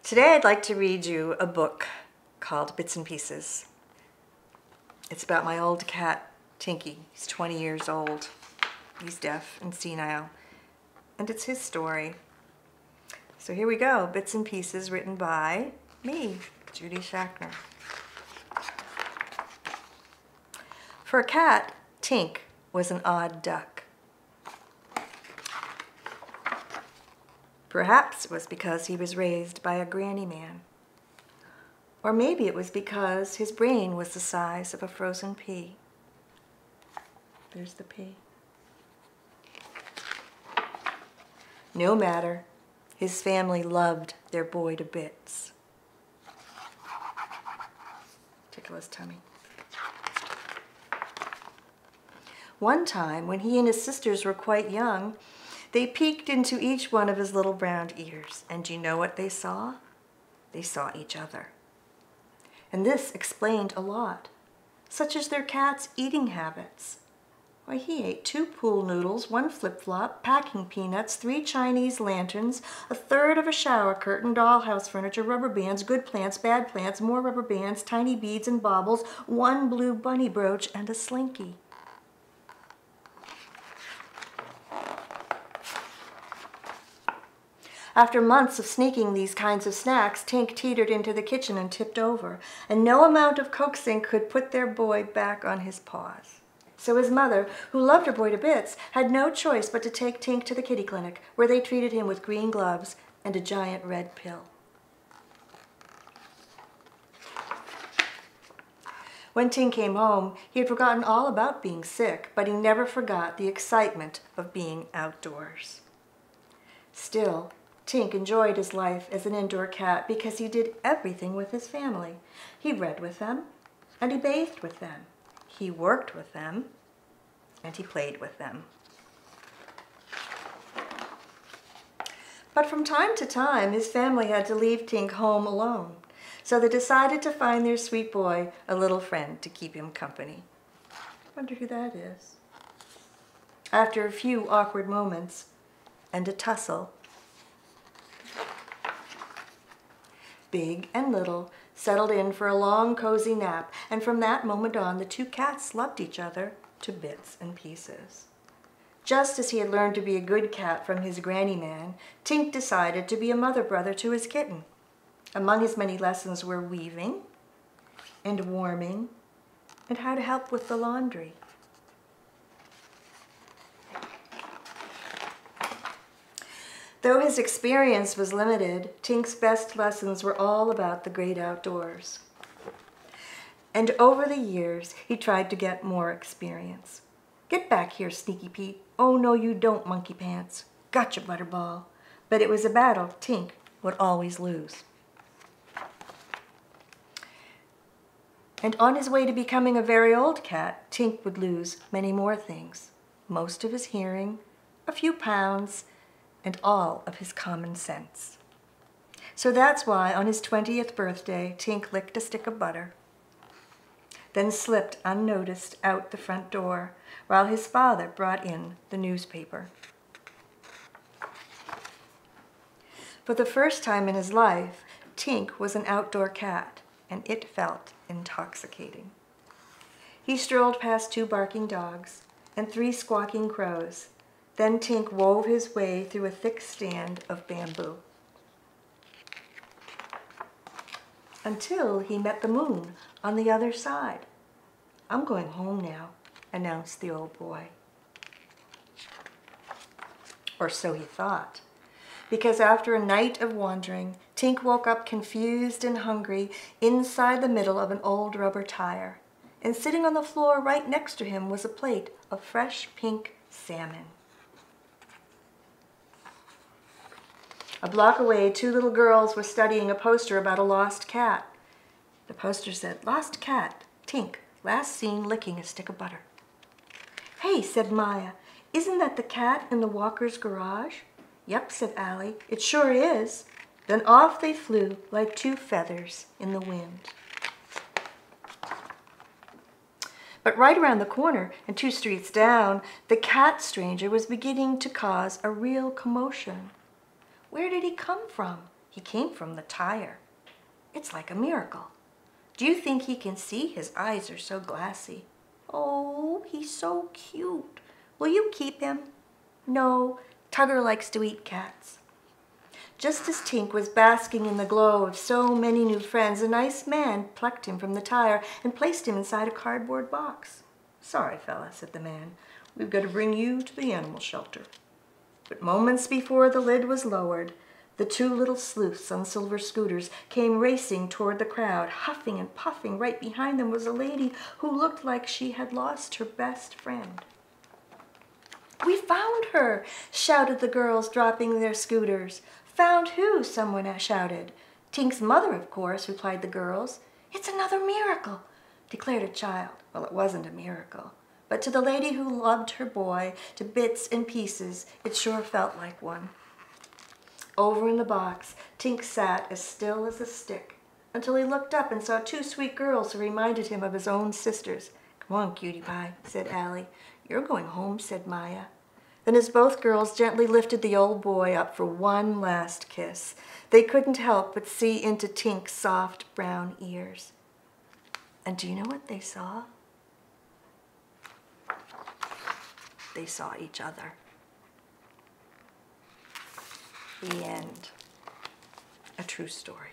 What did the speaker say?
Today I'd like to read you a book called Bits and Pieces. It's about my old cat, Tinky. He's 20 years old. He's deaf and senile. And it's his story. So here we go, Bits and Pieces, written by me, Judy Schachner. For a cat, Tink was an odd duck. Perhaps it was because he was raised by a granny man. Or maybe it was because his brain was the size of a frozen pea. There's the pea. No matter, his family loved their boy to bits. Tickle his tummy. One time, when he and his sisters were quite young, they peeked into each one of his little brown ears, and do you know what they saw? They saw each other. And this explained a lot, such as their cat's eating habits. Why, he ate 2 pool noodles, 1 flip-flop, packing peanuts, 3 Chinese lanterns, a third of a shower curtain, dollhouse furniture, rubber bands, good plants, bad plants, more rubber bands, tiny beads and baubles, 1 blue bunny brooch, and a slinky. After months of sneaking these kinds of snacks, Tink teetered into the kitchen and tipped over, and no amount of coaxing could put their boy back on his paws. So his mother, who loved her boy to bits, had no choice but to take Tink to the kitty clinic, where they treated him with green gloves and a giant red pill. When Tink came home, he had forgotten all about being sick, but he never forgot the excitement of being outdoors. Still, Tink enjoyed his life as an indoor cat because he did everything with his family. He read with them, and he bathed with them. He worked with them, and he played with them. But from time to time, his family had to leave Tink home alone, so they decided to find their sweet boy a little friend to keep him company. I wonder who that is. After a few awkward moments and a tussle, Big and Little settled in for a long, cozy nap, and from that moment on, the 2 cats loved each other to bits and pieces. Just as he had learned to be a good cat from his granny man, Tink decided to be a mother brother to his kitten. Among his many lessons were weaving and warming and how to help with the laundry. Though his experience was limited, Tink's best lessons were all about the great outdoors. And over the years, he tried to get more experience. Get back here, Sneaky Pete. Oh, no, you don't, Monkey Pants. Gotcha, Butterball. But it was a battle Tink would always lose. And on his way to becoming a very old cat, Tink would lose many more things. Most of his hearing, a few pounds, and all of his common sense. So that's why on his 20th birthday, Tink licked a stick of butter, then slipped unnoticed out the front door while his father brought in the newspaper. For the first time in his life, Tink was an outdoor cat, and it felt intoxicating. He strolled past 2 barking dogs and 3 squawking crows. Then Tink wove his way through a thick stand of bamboo until he met the moon on the other side. "I'm going home now," announced the old boy. Or so he thought, because after a night of wandering, Tink woke up confused and hungry inside the middle of an old rubber tire, and sitting on the floor right next to him was a plate of fresh pink salmon. A block away, 2 little girls were studying a poster about a lost cat. The poster said, "Lost cat, Tink, last seen licking a stick of butter." "Hey," said Maya, "isn't that the cat in the Walker's garage?" "Yep," said Allie, "it sure is." Then off they flew like 2 feathers in the wind. But right around the corner and 2 streets down, the cat stranger was beginning to cause a real commotion. Where did he come from? He came from the tire. It's like a miracle. Do you think he can see? His eyes are so glassy. Oh, he's so cute. Will you keep him? No, Tugger likes to eat cats. Just as Tink was basking in the glow of so many new friends, a nice man plucked him from the tire and placed him inside a cardboard box. Sorry, fella, said the man. We've got to bring you to the animal shelter. But moments before the lid was lowered, the two little sleuths on silver scooters came racing toward the crowd. Huffing and puffing, right behind them was a lady who looked like she had lost her best friend. We found her, shouted the girls, dropping their scooters. Found who? Someone shouted. Tink's mother, of course, replied the girls. It's another miracle, declared a child. Well, it wasn't a miracle, but to the lady who loved her boy to bits and pieces, it sure felt like one. Over in the box, Tink sat as still as a stick until he looked up and saw two sweet girls who reminded him of his own sisters. Come on, cutie pie, said Allie. You're going home, said Maya. Then as both girls gently lifted the old boy up for one last kiss, they couldn't help but see into Tink's soft brown ears. And do you know what they saw? They saw each other. The end. A true story.